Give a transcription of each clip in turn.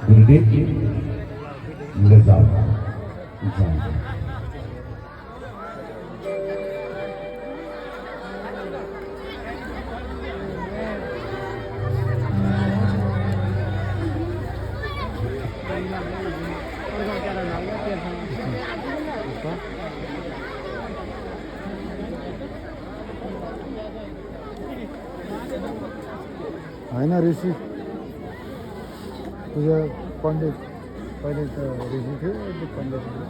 गुरुदेव ले जाओ जाओ। होइन ऋषि पूजा पण्डित पहिले त ऋषि थियो अहिले पण्डित थियो।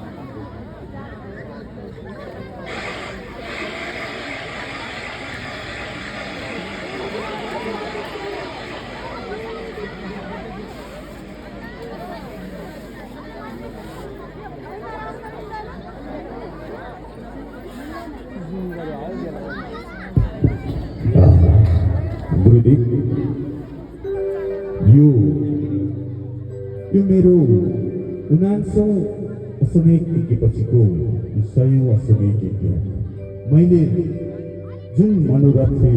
गुरुदेव यो मेरो 49औं अश्वमेध यज्ञपछिको 100औं अश्वमेध यज्ञ। मैले जुन मनोरथले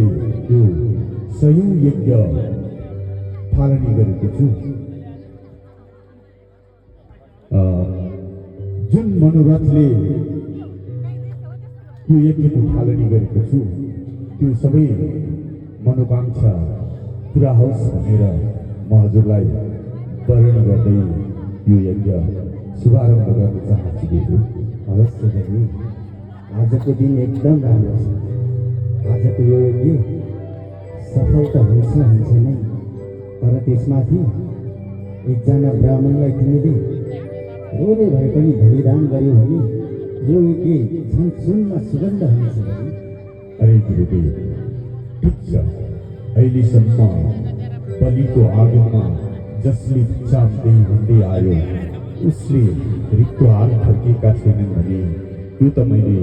यो 100औं यज्ञ थालनी गरेको छु, जुन मनोरथले यो यज्ञको थालनी गरेको छु, त्यो सबै मनोकांक्षा पुरा होस् भनेर म हजुरलाई वरण गर्दै यो यज्ञ शुभारम्भ गर्न चाहन्छु। अवश्य गरी आजको दिन एकदम राम्रो छ। आजको यो यज्ञ सफल त हुन्छ नै, तर त्यसमाथि एकजना ब्राह्मणलाई तिमीले रोने भए पनि बलिदान गर्यो भने यो यज्ञ छुनमा सुगन्ध हुनेछ। अरे गुरुदेव, ठिक छ, अहिलेसम्म बलिको आगममा जसले भिक्षाम हुँदै आयो उसले रिक्तो हात फर्केका छैनन् भने त्यो त मैले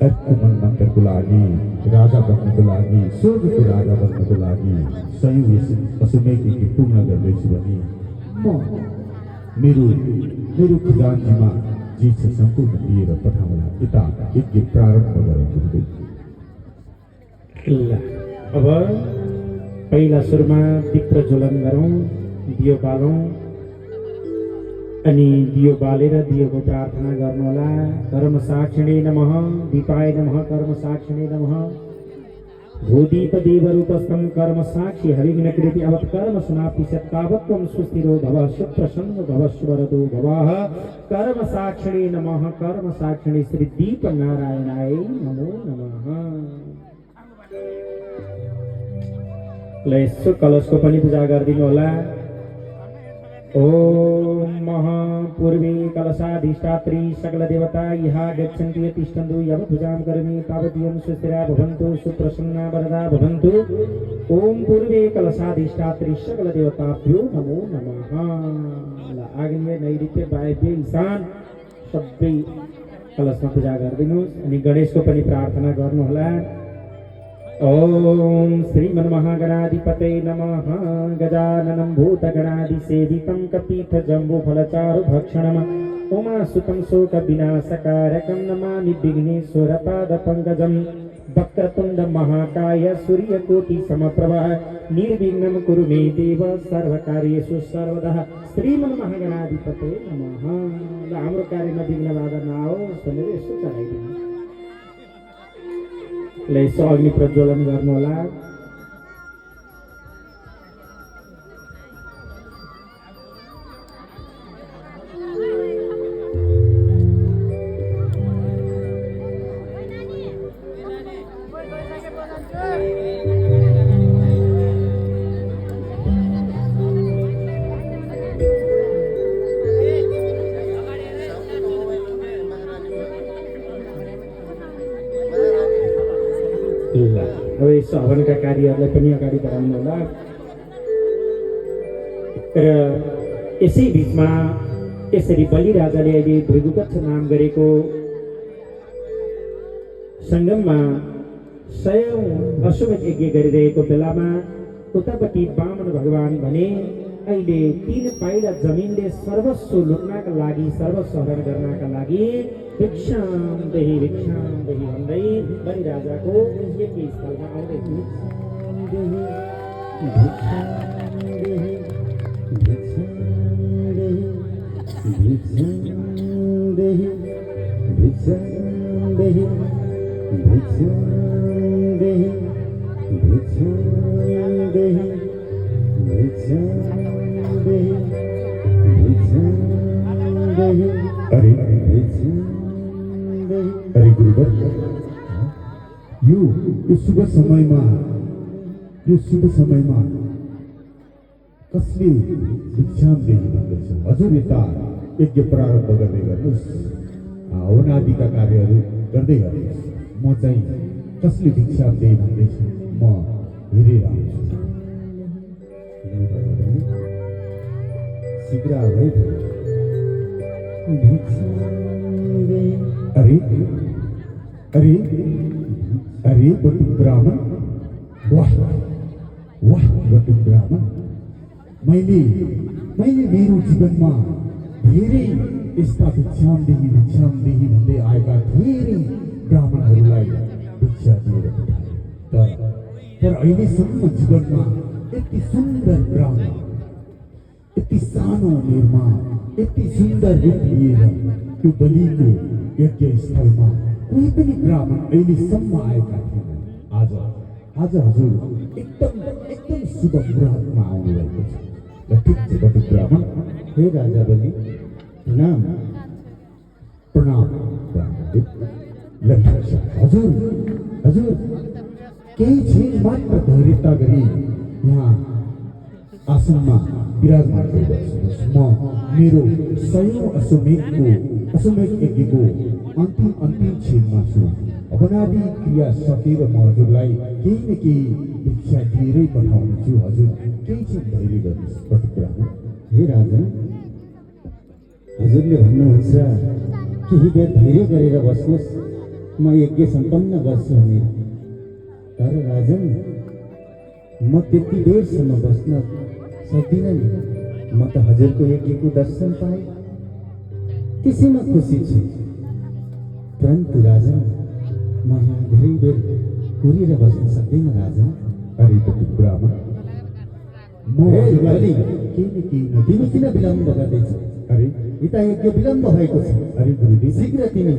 अर्को मनमन्त्रको लागि, राजा बन्नको लागि, स्वर्गको राजा बन्नको लागि 100औं अश्वमेध यज्ञ पूर्ण गर्दैछु भने म मेरो खजान्जीमा जे छ सम्पूर्ण दिएर पठाउला। यता यज्ञ प्रारम्भ गरौँ गुरुदेव। अब पहिला सुरुमा दीप प्रज्वलन गरौँ, दियो बालौँ, अनि दियो बालेर दियोको प्रार्थना गर्नुहोला। कर्म साक्षिणे नमः, दीपाय नमः, कर्म साक्षिणे नमः। भूदीप देवरूपस्थं कर्म साक्षी हरिघ्नकृति अवत् कर्म समाप्ति सत्तावत्वं सुस्थिरो भव सुप्रसन्न भव स्वरदो भवः। कर्म साक्षिणे नमः, कर्म साक्षिणे श्री दीप नारायणाय नमो नमः। यसो कलशको पनि पूजा गरिदिनु होला। ओम महापूर्वे कलशाधिष्ठात्री सकल देवता यहाँ गच्छन्ति तिष्ठन्तु यव पूजां करोमि तावतीयं सुस्थिरा भवन्तु सुप्रसन्ना वरदा भवन्तु। ओम पूर्वे कलशाधिष्ठात्री सकल देवताभ्यो नमो नमः। आग्नेय नैऋत्य वायव्य ईशान सबै कलशमा पूजा गरिदिनुहोस्। अनि गणेशको पनि प्रार्थना गर्नुहोला। ओम श्रीमन्महागणाधिपते नमः। गजाननं भूतगणाधिसेवितं कपीठजम्बूफलचारुभक्षणम् उमासुतं शोकविनाशकारकं नमामि विघ्नेश्वरपादपङ्कजं। वक्रतुण्डमहाकाय सूर्यकोटिसमप्रभः निर्विघ्नं कुरु मे देव सर्वकार्येषु सर्वदा। श्रीमन्महागणाधिपते नमः। हाम्रो कार्यमा विघ्न बाधा नआओस् भनेर यसो चढाइदिनु। यसो अग्नि प्रज्वलन गर्नुहोला। अब यस हवनका कार्यहरूलाई पनि अगाडि बढाउनु होला। र यसै बिचमा यसरी बलिराजाले अहिले भृगुकच्छ नाम गरेको सङ्गममा 100औं अश्वमेध यज्ञ गरिरहेको बेलामा उतापट्टि वामन भगवान भने अहिले 3 पाइला जमिनले सर्वस्व लुट्नका लागि, सर्वस्व हरण गर्नका लागि भिक्षाम देहि भन्दै बलिराजाको यज्ञ स्थलमा आउँदै भिक्षान्देहि भिक्षान्देहि अरे भिक्षान्देहि अरे गुरुवर यो शुभ समयमा कसले भिक्षाम दिने भन्दैछ हजुर यता यज्ञ प्रारम्भ गर्दै गर्नुहोस् हवनादिका कार्यहरू गर्दै गर्नुहोस् म चाहिँ कसले भिक्षाम दिए भन्दैछ म हेरेर आउँछु शीघ्र आऊ भिक्षान्देहि अरे अरे अरे बटु ब्राह्मण वाह वाह बटु ब्राह्मण मैले मेरो जीवनमा धेरै यस्ता भिक्षामदेही भन्दै आएका धेरै ब्राह्मणहरूलाई भिक्षा दिएर पठाए तर अहिलेसम्म जीवनमा यति सुन्दर ब्राह्मण यति सानो उमेरमा यति सुन्दर रूप लिएर त्यो बलिको यज्ञ स्थलमा कोही पनि ब्राह्मण अहिलेसम्म आएका थिएनन् आज हजुर एकदम शुभ मुहूर्तमा आउनुभएको छ ल ठिक छ बटु ब्राह्मण हे राजा बलि प्रणाम प्रणाम ब्राह्मणदेव ल ठिक छ हजुर केही क्षण मात्र धैर्यता गरी यहाँ आसनमा विराजमान गरिबस्नुहोस् म मेरो 100औं अश्वमेध यज्ञको अन्तिम क्षणमा छु हवनादि क्रिया सकेर म हजुरलाई केही न केही भिक्षा दिएरै पठाउनेछु हजुर केही क्षण धैर्य गर्नुहोस् बटु ब्राह्मण हे राजन हजुरले भन्नुहुन्छ केही बेर धैर्य गरेर बस्नुहोस् म यज्ञ सम्पन्न गर्छु भने तर राजन म त्यति बेरसम्म बस्न सक्दिनँ नि म त हजुरको यज्ञको दर्शन पाएँ त्यसैमा खुसी छु परन्तु राजन म यहाँ धेरै बेर कुरेर बस्न सक्दैन राजन अरे बटु ब्राह्मण म हजुरलाई तिमी किन विलम्ब गर्दैछौ अरे यता यज्ञ विलम्ब भएको छ अरे गुरुदेव शीघ्र तिमी